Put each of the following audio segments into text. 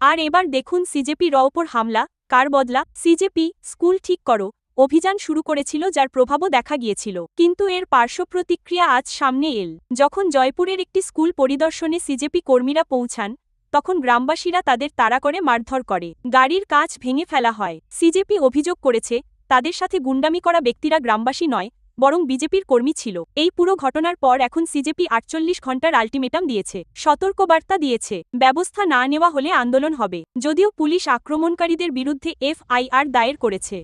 আর এবার দেখুন সিজেপি র ওপর হামলা, কার বদলা? সিজেপি স্কুল ঠিক করো অভিযান শুরু করেছিল, যার প্রভাবও দেখা গিয়েছিল, কিন্তু এর পার্শ্ব প্রতিক্রিয়া আজ সামনে এল। যখন জয়পুরের একটি স্কুল পরিদর্শনে সিজেপি কর্মীরা পৌঁছান, তখন গ্রামবাসীরা তাদের তাড়া করে মারধর করে, গাড়ির কাঁচ ভেঙে ফেলা হয়। সিজেপি অভিযোগ করেছে তাদের সাথে গুন্ডামি করা ব্যক্তিরা গ্রামবাসী নয়, বরং বিজেপির কর্মী ছিল। এই পুরো ঘটনার পর এখন সিজেপি ৪৮ ঘণ্টার আল্টিমেটাম দিয়েছে, সতর্কবার্তা দিয়েছে, ব্যবস্থা না নেওয়া হলে আন্দোলন হবে। যদিও পুলিশ আক্রমণকারীদের বিরুদ্ধে এফআইআর দায়ের করেছে।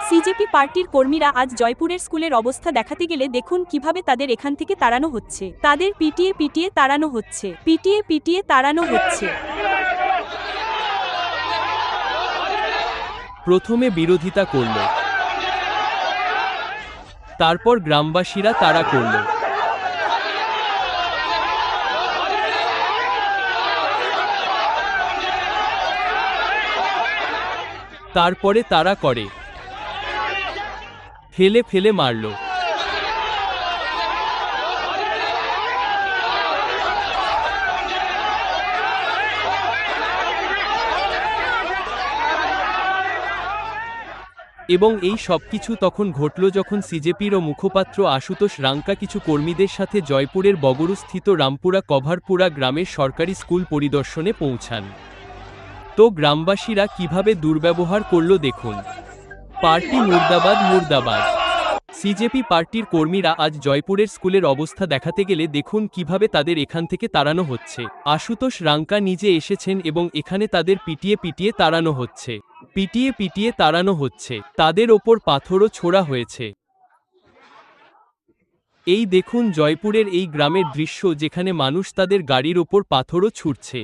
সিজেপি পার্টির কর্মীরা আজ জয়পুরের স্কুলের অবস্থা দেখাতে গেলে দেখুন কিভাবে তাদের এখান থেকে তাড়ানো হচ্ছে। তাদের পিটিয়ে পিটিয়ে তাড়ানো হচ্ছে, পিটিয়ে পিটিয়ে তাড়ানো হচ্ছে। প্রথমে বিরোধিতা করল, তারপর গ্রামবাসীরা তাড়া করল, তারপরে তাড়া করে ফেলে ফেলে মারল। এবং এই সবকিছু তখন ঘটল যখন সিজেপির মুখপাত্র আশুতোষ রাঙ্কা কিছু কর্মীদের সাথে জয়পুরের বগরুস্থিত রামপুরা কভারপুরা গ্রামের সরকারি স্কুল পরিদর্শনে পৌঁছান। তো গ্রামবাসীরা কিভাবে দুর্ব্যবহার করল দেখুন। পার্টি মুর্দাবাদ মুর্দাবাদ। সিজেপি পার্টির কর্মীরা আজ জয়পুরের স্কুলের অবস্থা দেখাতে গেলে দেখুন কিভাবে তাদের এখান থেকে তাড়ানো হচ্ছে। আশুতোষ রাঙ্কা নিজে এসেছেন এবং এখানে তাদের পিটিয়ে পিটিয়ে তাড়ানো হচ্ছে, পিটিয়ে পিটিয়ে তাড়ানো হচ্ছে, তাদের ওপর পাথরও ছোড়া হয়েছে। এই দেখুন জয়পুরের এই গ্রামের দৃশ্য, যেখানে মানুষ তাদের গাড়ির ওপর পাথরও ছুঁড়ছে,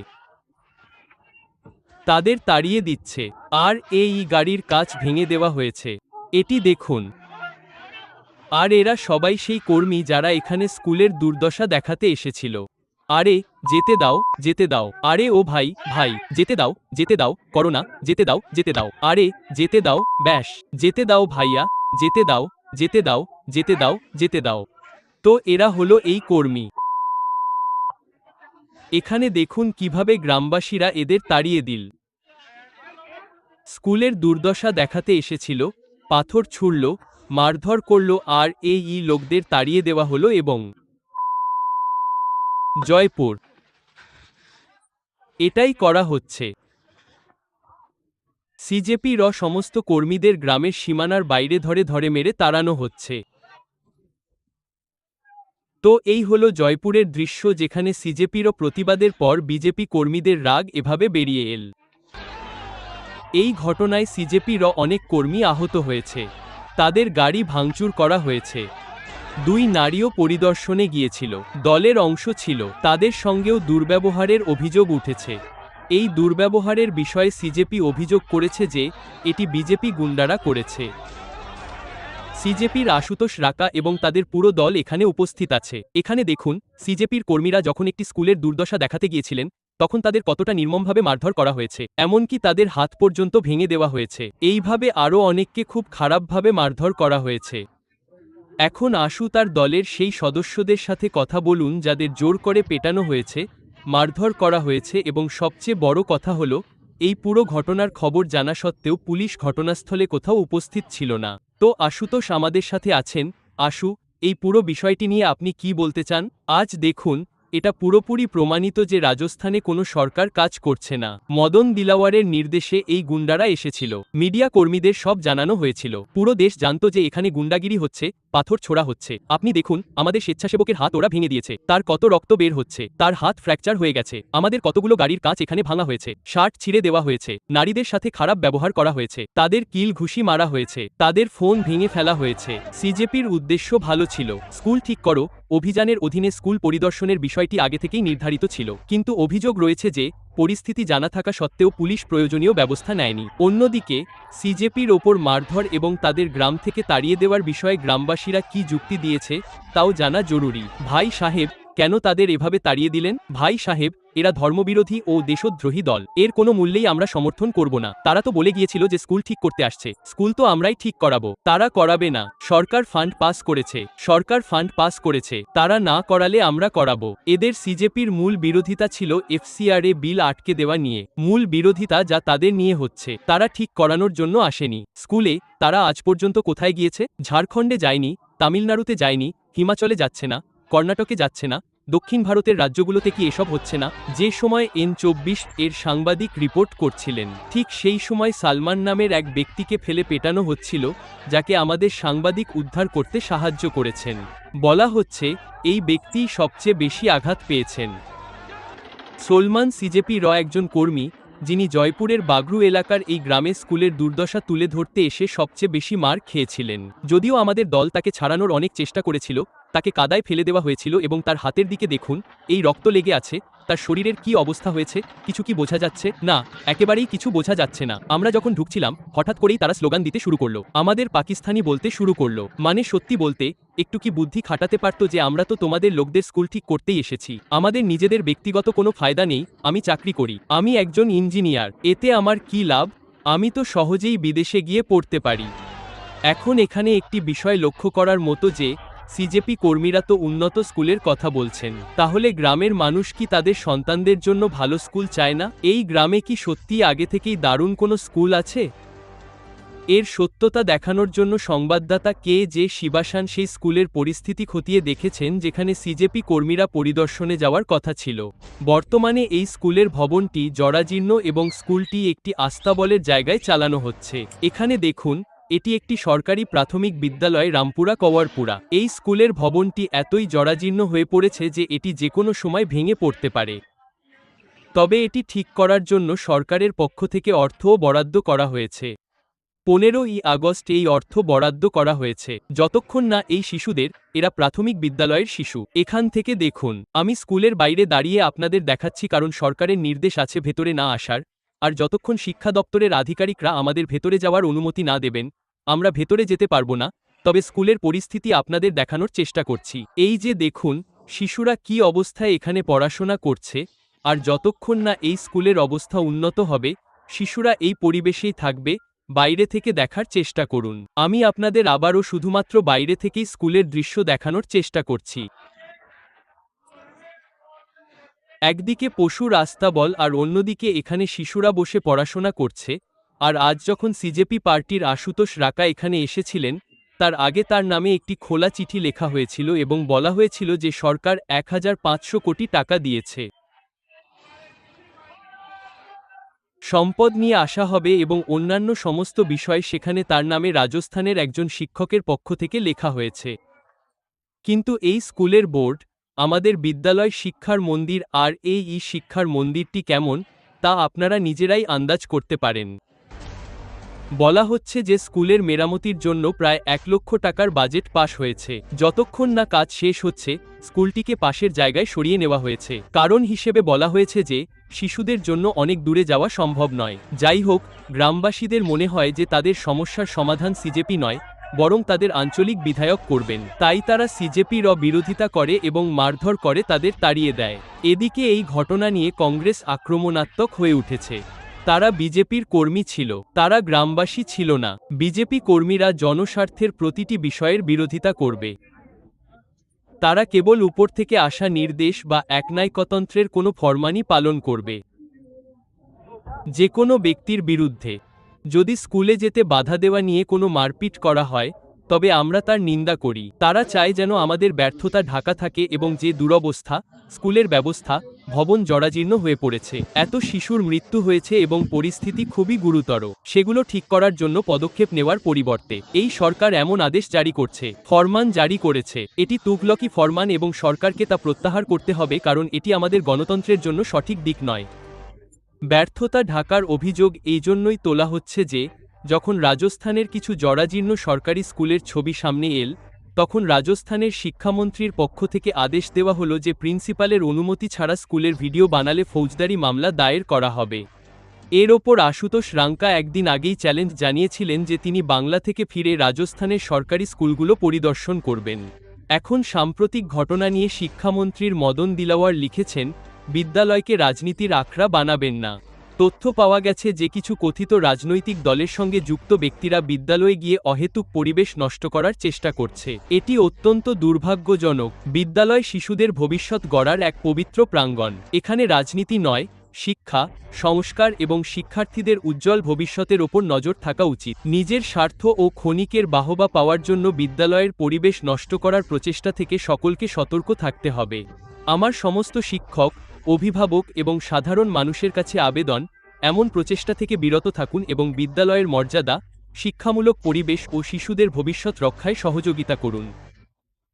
তাদের তাড়িয়ে দিচ্ছে, আর এই গাড়ির কাঁচ ভেঙে দেওয়া হয়েছে। এটি দেখুন। আর এরা সবাই সেই কর্মী যারা এখানে স্কুলের দুর্দশা দেখাতে এসেছিল। আরে যেতে দাও, যেতে দাও, আরে ও ভাই ভাই যেতে দাও, যেতে দাও, করোনা যেতে দাও, যেতে দাও, আরে যেতে দাও, ব্যাস যেতে দাও ভাইয়া, যেতে দাও, যেতে দাও, যেতে দাও, যেতে দাও। তো এরা হলো এই কর্মী। এখানে দেখুন কিভাবে গ্রামবাসীরা এদের তাড়িয়ে দিল। স্কুলের দুর্দশা দেখাতে এসেছিল, পাথর ছুড়ল, মারধর করল, আর এই লোকদের তাড়িয়ে দেওয়া হলো। এবং জয়পুর এটাই করা হচ্ছে। সিজেপির সমস্ত কর্মীদের গ্রামের সীমানার বাইরে ধরে ধরে মেরে তাড়ানো হচ্ছে। তো এই হলো জয়পুরের দৃশ্য, যেখানে সিজেপির প্রতিবাদের পর বিজেপি কর্মীদের রাগ এভাবে বেরিয়ে এল। এই ঘটনায় সিজেপির অনেক কর্মী আহত হয়েছে, তাদের গাড়ি ভাঙচুর করা হয়েছে। 2 নারীও পরিদর্শনে গিয়েছিল, দলের অংশ ছিল, তাদের সঙ্গেও দুর্ব্যবহারের অভিযোগ উঠেছে। এই দুর্ব্যবহারের বিষয়ে সিজেপি অভিযোগ করেছে যে এটি বিজেপি গুন্ডারা করেছে। সিজেপির আশুতোষ রাকা এবং তাদের পুরো দল এখানে উপস্থিত আছে। এখানে দেখুন সিজেপির কর্মীরা যখন একটি স্কুলের দুর্দশা দেখাতে গিয়েছিলেন, তখন তাদের কতটা নির্মমভাবে মারধর করা হয়েছে, এমনকি তাদের হাত পর্যন্ত ভেঙে দেওয়া হয়েছে। এইভাবে আরও অনেককে খুব খারাপভাবে মারধর করা হয়েছে। এখন আশু তার দলের সেই সদস্যদের সাথে কথা বলুন যাদের জোর করে পেটানো হয়েছে, মারধর করা হয়েছে, এবং সবচেয়ে বড় কথা হলো এই পুরো ঘটনার খবর জানা সত্ত্বেও পুলিশ ঘটনাস্থলে কোথাও উপস্থিত ছিল না। তো আশুতোষ আমাদের সাথে আছেন। আশু, এই পুরো বিষয়টি নিয়ে আপনি কি বলতে চান? আজ দেখুন এটা পুরোপুরি প্রমাণিত যে রাজস্থানে কোনো সরকার কাজ করছে না। মদন দিলাওয়ারের নির্দেশে এই গুন্ডারা এসেছিল, মিডিয়া কর্মীদের সব জানানো হয়েছিল, পুরো দেশ জানত যে এখানে গুন্ডাগিরি হচ্ছে, পাথর ছোড়া হচ্ছে। আপনি দেখুন আমাদের স্বেচ্ছাসেবকের হাত ওরা ভেঙে দিয়েছে, তার কত রক্ত বের হচ্ছে, তার হাত ফ্র্যাকচার হয়ে গেছে। আমাদের কতগুলো গাড়ির কাঁচ এখানে ভাঙা হয়েছে, শার্ট ছিঁড়ে দেওয়া হয়েছে, নারীদের সাথে খারাপ ব্যবহার করা হয়েছে, তাদের কিল ঘুষি মারা হয়েছে, তাদের ফোন ভেঙে ফেলা হয়েছে। সিজেপির উদ্দেশ্য ভালো ছিল, স্কুল ঠিক করো অভিযানের অধীনে স্কুল পরিদর্শনের বিষয়টি আগে থেকেই নির্ধারিত ছিল, কিন্তু অভিযোগ রয়েছে যে পরিস্থিতি জানা থাকা সত্ত্বেও পুলিশ প্রয়োজনীয় ব্যবস্থা নেয়নি। অন্যদিকে সিজেপির ওপর মারধর এবং তাদের গ্রাম থেকে তাড়িয়ে দেওয়ার বিষয়ে গ্রামবাসীরা কি যুক্তি দিয়েছে তাও জানা জরুরি। ভাই সাহেব, কেন তাদের এভাবে তাড়িয়ে দিলেন? ভাই সাহেব, এরা ধর্মবিরোধী ও দেশদ্রোহী দল। এর কোনো মূল্যেই আমরা সমর্থন করব না। তারা তো বলে গিয়েছিল যে স্কুল ঠিক করতে আসছে। স্কুল তো আমরাই ঠিক করাবো। তারা করাবে না। সরকার ফান্ড পাস করেছে। সরকার ফান্ড পাস করেছে। তারা না করালে আমরা করাবো। এদের সিজেপির মূল বিরোধিতা ছিল এফসিআরএ বিল আটকে দেওয়া নিয়ে। মূল বিরোধিতা যা তাদের নিয়ে হচ্ছে। তারা ঠিক করানোর জন্য আসেনি। স্কুলে তারা আজ পর্যন্ত কোথায় গিয়েছে? ঝাড়খণ্ডে যায়নি, তামিলনাড়ুতে যায়নি, হিমাচলে যাচ্ছে না, কর্ণাটকে যাচ্ছে না, দক্ষিণ ভারতের রাজ্যগুলোতে কি এসব হচ্ছে না? যে সময় N24 এর সাংবাদিক রিপোর্ট করছিলেন, ঠিক সেই সময় সালমান নামের এক ব্যক্তিকে ফেলে পেটানো হচ্ছিল, যাকে আমাদের সাংবাদিক উদ্ধার করতে সাহায্য করেছেন। বলা হচ্ছে এই ব্যক্তি সবচেয়ে বেশি আঘাত পেয়েছেন। সলমান সিজেপি একজন কর্মী, যিনি জয়পুরের বাগরু এলাকার এই গ্রামে স্কুলের দুর্দশা তুলে ধরতে এসে সবচেয়ে বেশি মার খেয়েছিলেন। যদিও আমাদের দল তাকে ছাড়ানোর অনেক চেষ্টা করেছিল, তাকে কাদায় ফেলে দেওয়া হয়েছিল এবং তার হাতের দিকে দেখুন, এই রক্ত লেগে আছে। তার শরীরের কি অবস্থা হয়েছে কিছু কি বোঝা যাচ্ছে? না, একেবারেই কিছু বোঝা যাচ্ছে না। আমরা যখন ঢুকছিলাম হঠাৎ করেই তারা স্লোগান দিতে শুরু করলো, আমাদের পাকিস্তানি বলতে শুরু করলো। মানে সত্যি বলতে একটু কি বুদ্ধি খাটাতে পারতো যে আমরা তো তোমাদের লোকদের স্কুল ঠিক করতেই এসেছি, আমাদের নিজেদের ব্যক্তিগত কোনো ফায়দা নেই। আমি চাকরি করি, আমি একজন ইঞ্জিনিয়ার, এতে আমার কি লাভ? আমি তো সহজেই বিদেশে গিয়ে পড়তে পারি। এখন এখানে একটি বিষয় লক্ষ্য করার মতো যে সিজেপি কর্মীরা তো উন্নত স্কুলের কথা বলছেন, তাহলে গ্রামের মানুষ কি তাদের সন্তানদের জন্য ভালো স্কুল চায় না? এই গ্রামে কি সত্যিই আগে থেকেই দারুণ কোনো স্কুল আছে? এর সত্যতা দেখানোর জন্য সংবাদদাতা যে শিবাসান সেই স্কুলের পরিস্থিতি খতিয়ে দেখেছেন যেখানে সিজেপি কর্মীরা পরিদর্শনে যাওয়ার কথা ছিল। বর্তমানে এই স্কুলের ভবনটি জরাজীর্ণ এবং স্কুলটি একটি আস্তাবলের জায়গায় চালানো হচ্ছে। এখানে দেখুন, এটি একটি সরকারি প্রাথমিক বিদ্যালয় রামপুরা কওয়ারপুরা। এই স্কুলের ভবনটি এতই জরাজীর্ণ হয়ে পড়েছে যে এটি যে কোনো সময় ভেঙে পড়তে পারে। তবে এটি ঠিক করার জন্য সরকারের পক্ষ থেকে অর্থও বরাদ্দ করা হয়েছে। 15ই আগস্ট এই অর্থ বরাদ্দ করা হয়েছে। যতক্ষণ না এই শিশুদের, এরা প্রাথমিক বিদ্যালয়ের শিশু। এখান থেকে দেখুন, আমি স্কুলের বাইরে দাঁড়িয়ে আপনাদের দেখাচ্ছি কারণ সরকারের নির্দেশ আছে ভেতরে না আসার। আর যতক্ষণ শিক্ষা দপ্তরের আধিকারিকরা আমাদের ভেতরে যাওয়ার অনুমতি না দেবেন, আমরা ভেতরে যেতে পারবো না। তবে স্কুলের পরিস্থিতি আপনাদের দেখানোর চেষ্টা করছি। এই যে দেখুন, শিশুরা কি অবস্থায় এখানে পড়াশোনা করছে। আর যতক্ষণ না এই স্কুলের অবস্থা উন্নত হবে, শিশুরা এই পরিবেশেই থাকবে। বাইরে থেকে দেখার চেষ্টা করুন। আমি আপনাদের আবারও শুধুমাত্র বাইরে থেকেই স্কুলের দৃশ্য দেখানোর চেষ্টা করছি। একদিকে পশুর আস্তাবল আর অন্যদিকে এখানে শিশুরা বসে পড়াশোনা করছে। আর আজ যখন সিজেপি পার্টির আশুতোষ রাকা এখানে এসেছিলেন, তার আগে তার নামে একটি খোলা চিঠি লেখা হয়েছিল এবং বলা হয়েছিল যে সরকার 1500 কোটি টাকা দিয়েছে। সম্পদ নিয়ে আসা হবে এবং অন্যান্য সমস্ত বিষয় সেখানে তার নামে রাজস্থানের একজন শিক্ষকের পক্ষ থেকে লেখা হয়েছে। কিন্তু এই স্কুলের বোর্ড, আমাদের বিদ্যালয় শিক্ষার মন্দির আর এই শিক্ষার মন্দিরটি কেমন তা আপনারা নিজেরাই আন্দাজ করতে পারেন। বলা হচ্ছে যে স্কুলের মেরামতির জন্য প্রায় 1 লক্ষ টাকার বাজেট পাস হয়েছে। যতক্ষণ না কাজ শেষ হচ্ছে, স্কুলটিকে পাশের জায়গায় সরিয়ে নেওয়া হয়েছে। কারণ হিসেবে বলা হয়েছে যে শিশুদের জন্য অনেক দূরে যাওয়া সম্ভব নয়। যাই হোক, গ্রামবাসীদের মনে হয় যে তাদের সমস্যার সমাধান সিজেপি নয়, বরং তাদের আঞ্চলিক বিধায়ক করবেন। তাই তারা সিজেপির বিরোধিতা করে এবং মারধর করে তাদের তাড়িয়ে দেয়। এদিকে এই ঘটনা নিয়ে কংগ্রেস আক্রমণাত্মক হয়ে উঠেছে। তারা বিজেপির কর্মী ছিল, তারা গ্রামবাসী ছিল না। বিজেপি কর্মীরা জনস্বার্থের প্রতিটি বিষয়ের বিরোধিতা করবে। তারা কেবল উপর থেকে আসা নির্দেশ বা একনায়কতন্ত্রের কোনো ফরমানই পালন করবে। যে কোনো ব্যক্তির বিরুদ্ধে যদি স্কুলে যেতে বাধা দেওয়া নিয়ে কোনো মারপিট করা হয়, তবে আমরা তার নিন্দা করি। তারা চায় যেন আমাদের ব্যর্থতা ঢাকা থাকে এবং যে দুরবস্থা, স্কুলের ব্যবস্থা, ভবন জরাজীর্ণ হয়ে পড়েছে, এত শিশুর মৃত্যু হয়েছে এবং পরিস্থিতি খুবই গুরুতর, সেগুলো ঠিক করার জন্য পদক্ষেপ নেওয়ার পরিবর্তে এই সরকার এমন আদেশ জারি করছে, ফরমান জারি করেছে। এটি তুগলকি ফরমান এবং সরকারকে তা প্রত্যাহার করতে হবে কারণ এটি আমাদের গণতন্ত্রের জন্য সঠিক দিক নয়। ব্যর্থতা ঢাকার অভিযোগ এই জন্যই তোলা হচ্ছে যে যখন রাজস্থানের কিছু জরাজীর্ণ সরকারি স্কুলের ছবি সামনে এল, তখন রাজস্থানের শিক্ষামন্ত্রীর পক্ষ থেকে আদেশ দেওয়া হলো যে প্রিন্সিপালের অনুমতি ছাড়া স্কুলের ভিডিও বানালে ফৌজদারি মামলা দায়ের করা হবে। এর ওপর আশুতোষ রাঙ্কা একদিন আগেই চ্যালেঞ্জ জানিয়েছিলেন যে তিনি বাংলা থেকে ফিরে রাজস্থানের সরকারি স্কুলগুলো পরিদর্শন করবেন। এখন সাম্প্রতিক ঘটনা নিয়ে শিক্ষামন্ত্রীর মদন দিলাওয়ার লিখেছেন, বিদ্যালয়কে রাজনীতির আখড়া বানাবেন না। তথ্য পাওয়া গেছে যে কিছু কথিত রাজনৈতিক দলের সঙ্গে যুক্ত ব্যক্তিরা বিদ্যালয়ে গিয়ে অহেতুক পরিবেশ নষ্ট করার চেষ্টা করছে। এটি অত্যন্ত দুর্ভাগ্যজনক। বিদ্যালয় শিশুদের ভবিষ্যৎ গড়ার এক পবিত্র প্রাঙ্গণ। এখানে রাজনীতি নয়, শিক্ষা, সংস্কার এবং শিক্ষার্থীদের উজ্জ্বল ভবিষ্যতের ওপর নজর থাকা উচিত। নিজের স্বার্থ ও ক্ষণিকের বাহবা পাওয়ার জন্য বিদ্যালয়ের পরিবেশ নষ্ট করার প্রচেষ্টা থেকে সকলকে সতর্ক থাকতে হবে। আমার সমস্ত শিক্ষক, অভিভাবক এবং সাধারণ মানুষের কাছে আবেদন, এমন প্রচেষ্টা থেকে বিরত থাকুন এবং বিদ্যালয়ের মর্যাদা, শিক্ষামূলক পরিবেশ ও শিশুদের ভবিষ্যৎ রক্ষায় সহযোগিতা করুন।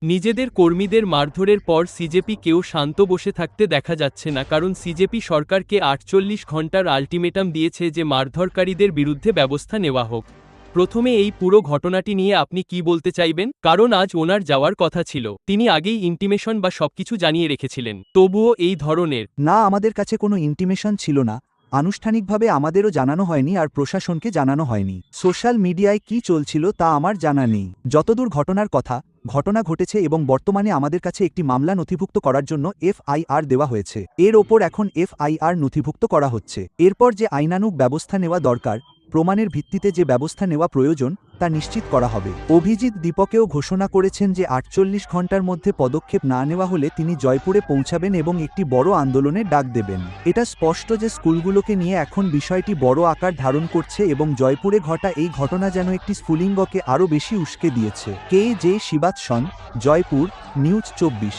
নিজেদের কর্মীদের মারধরের পর সিজেপিকেও শান্ত বসে থাকতে দেখা যাচ্ছে না, কারণ সিজেপি সরকারকে 48 ঘণ্টার আল্টিমেটাম দিয়েছে যে মারধরকারীদের বিরুদ্ধে ব্যবস্থা নেওয়া হোক। প্রথমে এই পুরো ঘটনাটি নিয়ে আপনি কি বলতে চাইবেন? কারণ আজ ওনার যাওয়ার কথা ছিল। তিনি আগেই ইন্টিমেশন বা সবকিছু জানিয়ে রেখেছিলেন। তবুও এই ধরনের না, আমাদের কাছে কোনো ইন্টিমেশন ছিল না, আনুষ্ঠানিকভাবে আমাদেরও জানানো হয়নি আর প্রশাসনকে জানানো হয়নি। সোশ্যাল মিডিয়ায় কি চলছিল তা আমার জানা নেই। যতদূর ঘটনা ঘটেছে এবং বর্তমানে আমাদের কাছে একটি মামলা নথিভুক্ত করার জন্য FIR দেওয়া হয়েছে। এর ওপর এখন FIR নথিভুক্ত করা হচ্ছে। এরপর যে আইনানুগ ব্যবস্থা নেওয়া দরকার, প্রমাণের ভিত্তিতে যে ব্যবস্থা নেওয়া প্রয়োজন তা নিশ্চিত করা হবে। অভিজিৎ দীপকেও ঘোষণা করেছেন যে 48 ঘণ্টার মধ্যে পদক্ষেপ না নেওয়া হলে তিনি জয়পুরে পৌঁছাবেন এবং একটি বড় আন্দোলনের ডাক দেবেন। এটা স্পষ্ট যে স্কুলগুলোকে নিয়ে এখন বিষয়টি বড় আকার ধারণ করছে এবং জয়পুরে ঘটা এই ঘটনা যেন একটি স্ফুলিঙ্গকে আরও বেশি উস্কে দিয়েছে। KJ শিবাৎসন, জয়পুর, নিউজ 24।